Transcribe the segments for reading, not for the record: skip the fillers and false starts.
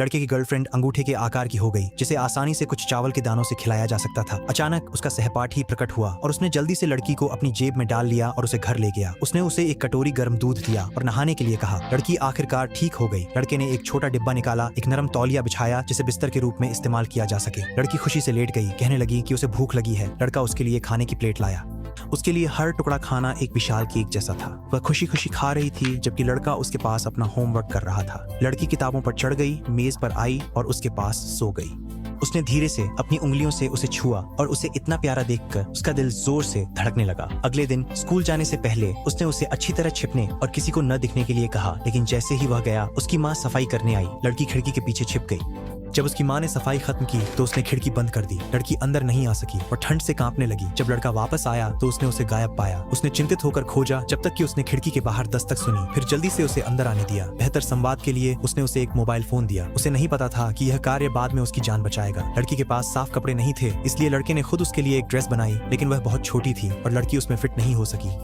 लड़के की गर्लफ्रेंड अंगूठे के आकार की हो गई, जिसे आसानी से कुछ चावल के दानों से खिलाया जा सकता था। अचानक उसका सहपाठी प्रकट हुआ और उसने जल्दी से लड़की को अपनी जेब में डाल लिया और उसे घर ले गया। उसने उसे एक कटोरी गर्म दूध दिया और नहाने के लिए कहा। लड़की आखिरकार ठीक हो गई। लड़के ने एक छोटा डिब्बा निकाला, एक नरम तौलिया बिछाया जिसे बिस्तर के रूप में इस्तेमाल किया जा सके। लड़की खुशी से लेट गई, कहने लगी कि उसे भूख लगी है। लड़का उसके लिए खाने की प्लेट लाया। उसके लिए हर टुकड़ा खाना एक विशाल केक जैसा था। वह खुशी खुशी खा रही थी जबकि लड़का उसके पास अपना होमवर्क कर रहा था। लड़की किताबों पर चढ़ गई, मेज पर आई और उसके पास सो गई। उसने धीरे से अपनी उंगलियों से उसे छुआ और उसे इतना प्यारा देखकर उसका दिल जोर से धड़कने लगा। अगले दिन स्कूल जाने से पहले उसने उसे अच्छी तरह छिपने और किसी को न दिखने के लिए कहा, लेकिन जैसे ही वह गया उसकी माँ सफाई करने आई। लड़की खिड़की के पीछे छिप गई। जब उसकी माँ ने सफाई खत्म की तो उसने खिड़की बंद कर दी। लड़की अंदर नहीं आ सकी और ठंड से कांपने लगी। जब लड़का वापस आया तो उसने उसे गायब पाया। उसने चिंतित होकर खोजा जब तक कि उसने खिड़की के बाहर दस्तक सुनी। फिर जल्दी से उसे अंदर आने दिया। बेहतर संवाद के लिए उसने उसे एक मोबाइल फोन दिया। उसे नहीं पता था कि यह कार्य बाद में उसकी जान बचाएगा। लड़की के पास साफ कपड़े नहीं थे, इसलिए लड़के ने खुद उसके लिए एक ड्रेस बनाई, लेकिन वह बहुत छोटी थी और लड़की उसमें फिट नहीं हो सकी।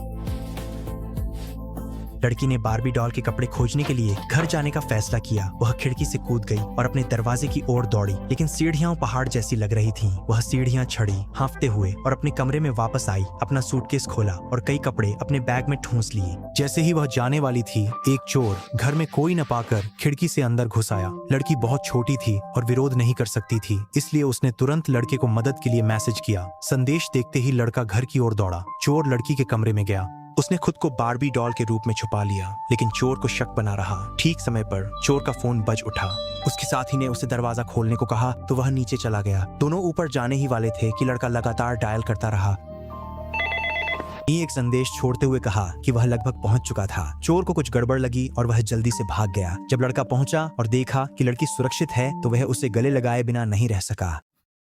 लड़की ने बार्बी डॉल के कपड़े खोजने के लिए घर जाने का फैसला किया। वह खिड़की से कूद गई और अपने दरवाजे की ओर दौड़ी, लेकिन सीढ़ियां पहाड़ जैसी लग रही थीं। वह सीढ़ियां चढ़ी, हाँफते हुए और अपने कमरे में वापस आई। अपना सूटकेस खोला और कई कपड़े अपने बैग में ठूंस लिए। जैसे ही वह जाने वाली थी, एक चोर घर में कोई न पाकर खिड़की से अंदर घुस आया। लड़की बहुत छोटी थी और विरोध नहीं कर सकती थी, इसलिए उसने तुरंत लड़के को मदद के लिए मैसेज किया। संदेश देखते ही लड़का घर की ओर दौड़ा। चोर लड़की के कमरे में गया। उसने खुद को बार्बी डॉल के रूप में छुपा लिया, लेकिन चोर को शक बना रहा। ठीक समय पर चोर का फोन बज उठा। उसके साथी ने उसे दरवाजा खोलने को कहा तो वह नीचे चला गया। दोनों ऊपर जाने ही वाले थे कि लड़का लगातार डायल करता रहा। एक संदेश छोड़ते हुए कहा कि वह लगभग पहुंच चुका था। चोर को कुछ गड़बड़ लगी और वह जल्दी से भाग गया। जब लड़का पहुंचा और देखा कि लड़की सुरक्षित है तो वह उसे गले लगाए बिना नहीं रह सका।